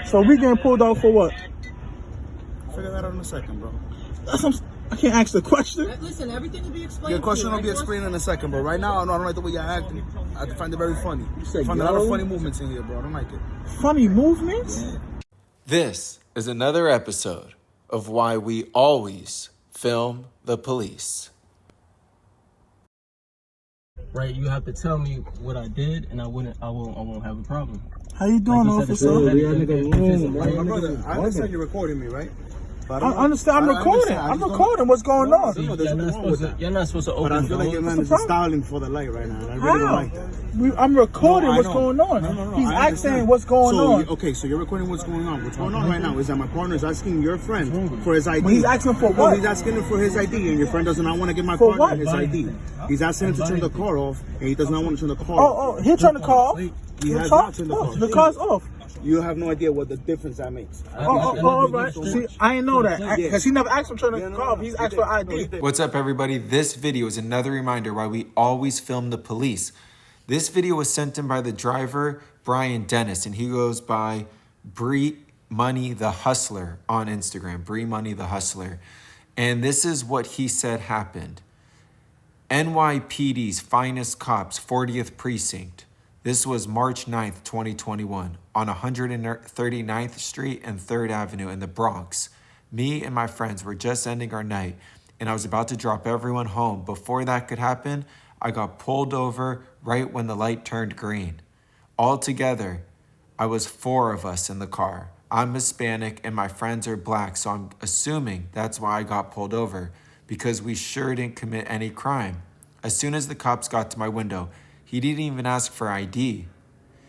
So we getting pulled out for what? Figure that out in a second, bro. I can't ask the question. Listen, everything will be explained. Your question will be explained in a second, but right now I don't like the way you're acting. I find it very funny. I find a lot of funny movements in here, bro. I don't like it. Funny movements? Yeah. This is another episode of why we always film the police. Right, you have to tell me what I did, and I won't have a problem. How you doing, officer? My brother, I understand you're recording me, right? I understand. I'm recording. I'm recording what's going on. You're not supposed to open. But I feel like your man is styling for the light right now. And I really don't like that. I'm recording what's going on. No, He's asking what's going on. Okay, so you're recording what's going on. What's going on right now is that my partner is asking your friend for his ID. But he's asking for what? He's asking him for his ID, and your friend does not want to give my partner his ID. He's asking him to turn the car off, and he does not want to turn the car off. Oh, he'll turn the car off. He has not turned the car off. The car's off. You have no idea what the difference that makes. All right. See, I didn't know that because he never asked him to turn the car off. He's asked for ID. What's up, everybody? This video is another reminder why we always film the police. This video was sent in by the driver, Brian Dennis, and he goes by Bree Money the Hustler on Instagram. Bree Money the Hustler. And this is what he said happened. NYPD's finest cops, 40th Precinct. This was March 9th, 2021, on 139th Street and 3rd Avenue in the Bronx. Me and my friends were just ending our night, and I was about to drop everyone home. Before that could happen, I got pulled over right when the light turned green. Altogether, I was 4 of us in the car. I'm Hispanic and my friends are black, so I'm assuming that's why I got pulled over, because we sure didn't commit any crime. As soon as the cops got to my window, he didn't even ask for ID.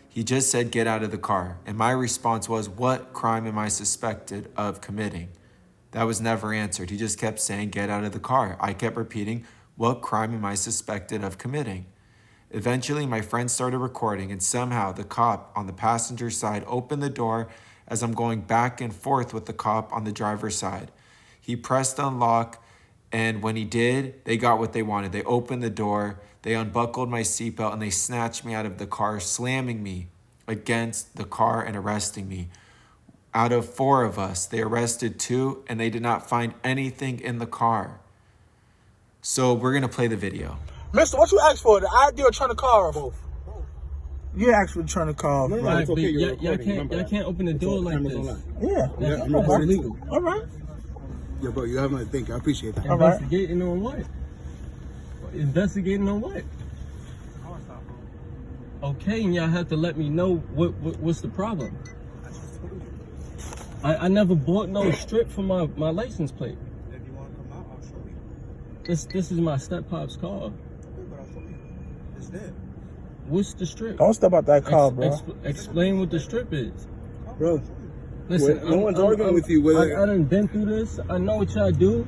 He just said, "Get out of the car." And my response was, "What crime am I suspected of committing?" That was never answered. He just kept saying, "Get out of the car." I kept repeating, "What crime am I suspected of committing?" Eventually, my friend started recording, and somehow the cop on the passenger side opened the door as I'm going back and forth with the cop on the driver's side. He pressed unlock, and when he did, they got what they wanted. They opened the door, they unbuckled my seatbelt, and they snatched me out of the car, slamming me against the car and arresting me. Out of 4 of us, they arrested 2, and they did not find anything in the car. So we're going to play the video. Mister, what you asked for? The ID or turn the car off? Both. You asked for to turn the car off. No, it's okay. Y'all can't open the door like this. Yeah. I'm recording legal. All right. Yeah, bro, you have nothing to think. I appreciate that. Investigating on what? Investigating on what? Okay, and y'all have to let me know what's the problem. I never bought no strip for my license plate. If you want to come out, I'll show you. This is my step-pop's car. Okay, but I'll show you. It's there. What's the strip? Don't step out that car, bro. Explain what the strip is. Bro, listen, no one's arguing with you. I done been through this. I know what y'all do.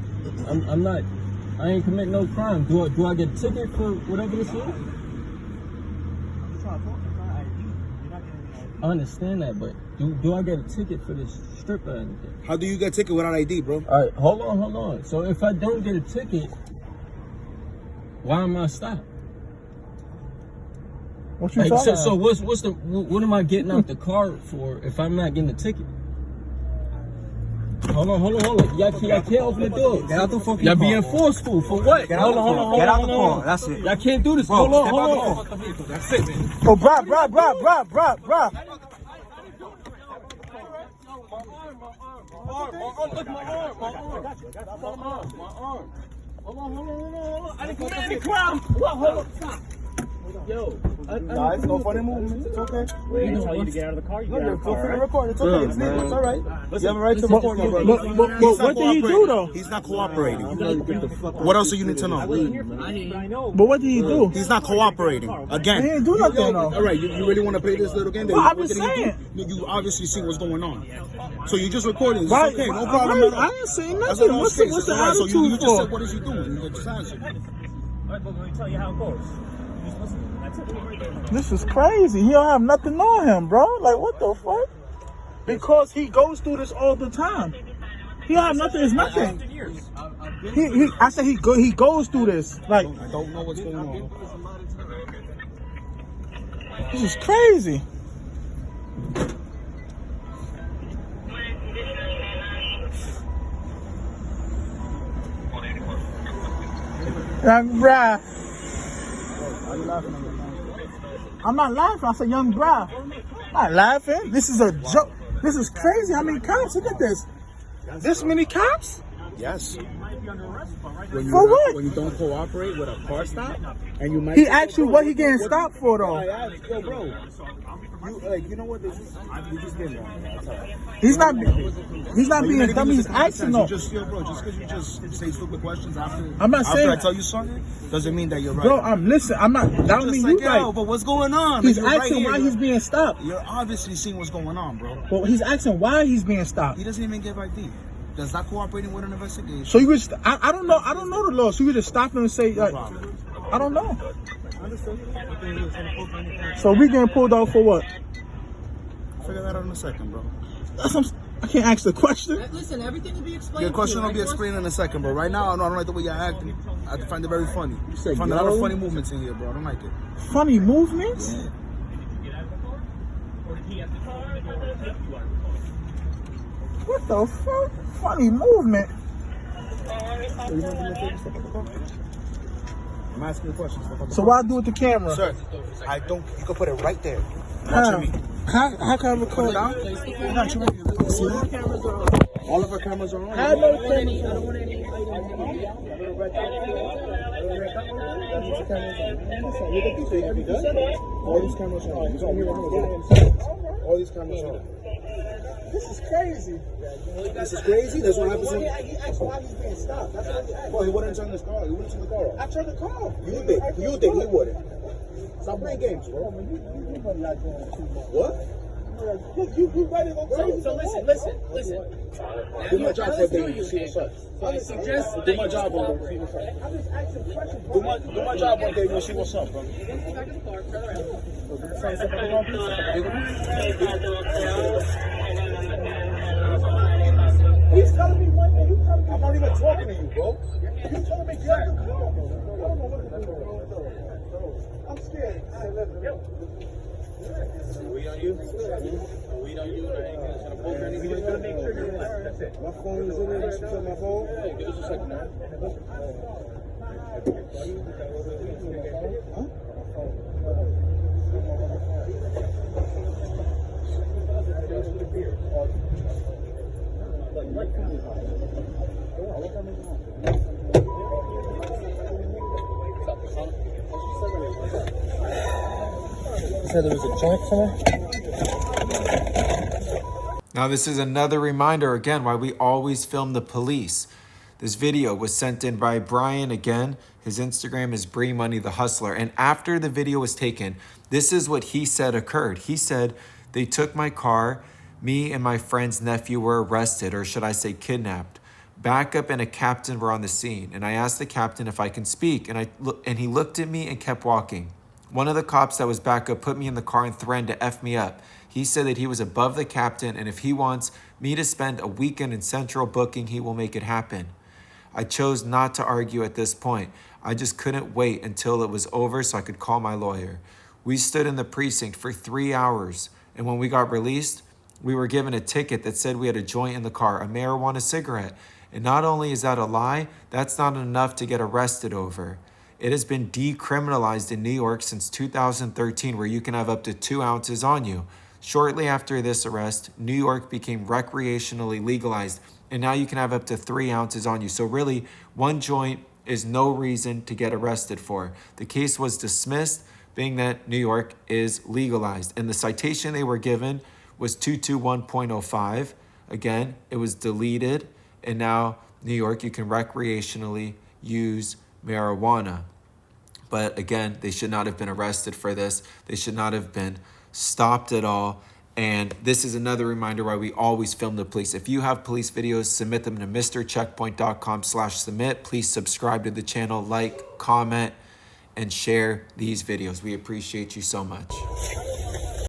I ain't commit no crime. Do I get a ticket for whatever this is? I understand that, but do I get a ticket for this strip or anything? How do you get a ticket without ID, bro? All right, hold on. So if I don't get a ticket, why am I stopped? What you talking So what am I getting out the car for if I'm not getting a ticket? Hold on. Y'all can't open the door. Get out the fucking car. Y'all being forceful for what? Hold on. Get out the car. That's it. Y'all can't do this. Bro, Hold step on. out the vehicle. That's it, man. Oh, bro. Look, my arm. Hold on. I didn't commit any crime. Hold on. Stop. Yo, It's no funny movement. It's okay. We didn't tell you to get out of the car. You get out of the car, right? Record. It's okay. It's legal. It's all right. You have a right to record, my brother. But what did he do, though? He's not cooperating. What else do you need to know? But what did he do? He's not cooperating. Again. He didn't do nothing, though. All right. You really want to play this little game? Well, I'm just saying. You obviously see what's going on. So you just recording. It's Right. okay. No problem at all. I ain't saying That's nothing. all What's I'm the saying. All right, so attitude you just said, for? what is he doing? You just answered. All right, but let me tell you how it goes. Just listen. That's it. This is crazy. He don't have nothing on him, bro. Like, what the fuck? Because he goes through this all the time. He don't have nothing. It's nothing. I said he goes through this. Like, I don't know what's going on. this is crazy. Young bruh. Are you laughing at me? I'm not laughing. I said young bruh. I'm not laughing. This is a joke. This is crazy. How many cops? Look at this. This many cops? Yes. For what? When you don't cooperate with a car stop, and you might. He asked you what he getting stopped for, though. I asked, yo, bro. You know what? You just getting wrong. He's not being dumb. He's asking though. Just because you just say stupid questions after. I'm not saying. I tell you something, doesn't mean that you're right. Bro, I'm not doubting you. Right. But what's going on? He's asking why he's being stopped. You're obviously seeing what's going on, bro. Well, he's asking why he's being stopped. He doesn't even give ID. That's not cooperating with an investigation. So you would, I don't know the law. So you would just stop him and say, like, I don't know. So we getting pulled out for what? Figure that out in a second, bro. I can't ask the question. Listen, everything will be explained. Your question to you, will be explained in a second, bro. Right now, I don't like the way you're acting. I find it very funny. You said I find a lot of funny movements in here, bro. I don't like it. Funny movements? Yeah. What the fuck? Funny movement. I'm asking you questions. So why do it with the camera? Sir, I don't. You can put it right there. How can I record? Put it down. See that? All of our cameras are on. I know cameras on. All these cameras are on. All these cameras are on. This is crazy. This is crazy. That's what happens. He asked why he's being stopped. That's what he asked. Well, he wouldn't turn his car. He wouldn't turn the car off. I turned the car off. You did. You did. He wouldn't. Stop playing games, bro. What? Look, you ready to go crazy. So listen. Do my job for a day. You see what's up. Do my job one day. See what's up. I'm just asking questions. Do my job one day. We'll see what's up, bro. He's telling me one thing. You telling me I'm not even talking to you, bro. You telling me get the car. I'm scared. Weed on you? Weed on you? I ain't gonna poke or anything. Just gonna make sure you're alive. That's it. My phone is in there. You should my phone. Yeah, give us a second now. Said there was a joint somewhere. Now, this is another reminder again why we always film the police. This video was sent in by Brian again. His Instagram is Bree Money the Hustler. And after the video was taken, this is what he said occurred. He said, they took my car. Me and my friend's nephew were arrested, or should I say kidnapped. Backup and a captain were on the scene. And I asked the captain if I can speak. And he looked at me and kept walking. One of the cops that was backup put me in the car and threatened to F me up. He said that he was above the captain, and if he wants me to spend a weekend in Central Booking, he will make it happen. I chose not to argue at this point. I just couldn't wait until it was over so I could call my lawyer. We stood in the precinct for 3 hours, and when we got released, we were given a ticket that said we had a joint in the car, a marijuana cigarette. And not only is that a lie, that's not enough to get arrested over. It has been decriminalized in New York since 2013, where you can have up to 2 ounces on you. Shortly after this arrest, New York became recreationally legalized, and now you can have up to 3 ounces on you. So really, 1 joint is no reason to get arrested for. The case was dismissed, being that New York is legalized. And the citation they were given was 221.05. Again, it was deleted, and now New York, you can recreationally use marijuana. But again, they should not have been arrested for this. They should not have been stopped at all. And this is another reminder why we always film the police. If you have police videos, submit them to MrCheckpoint.com/submit. Please subscribe to the channel, like, comment, and share these videos. We appreciate you so much.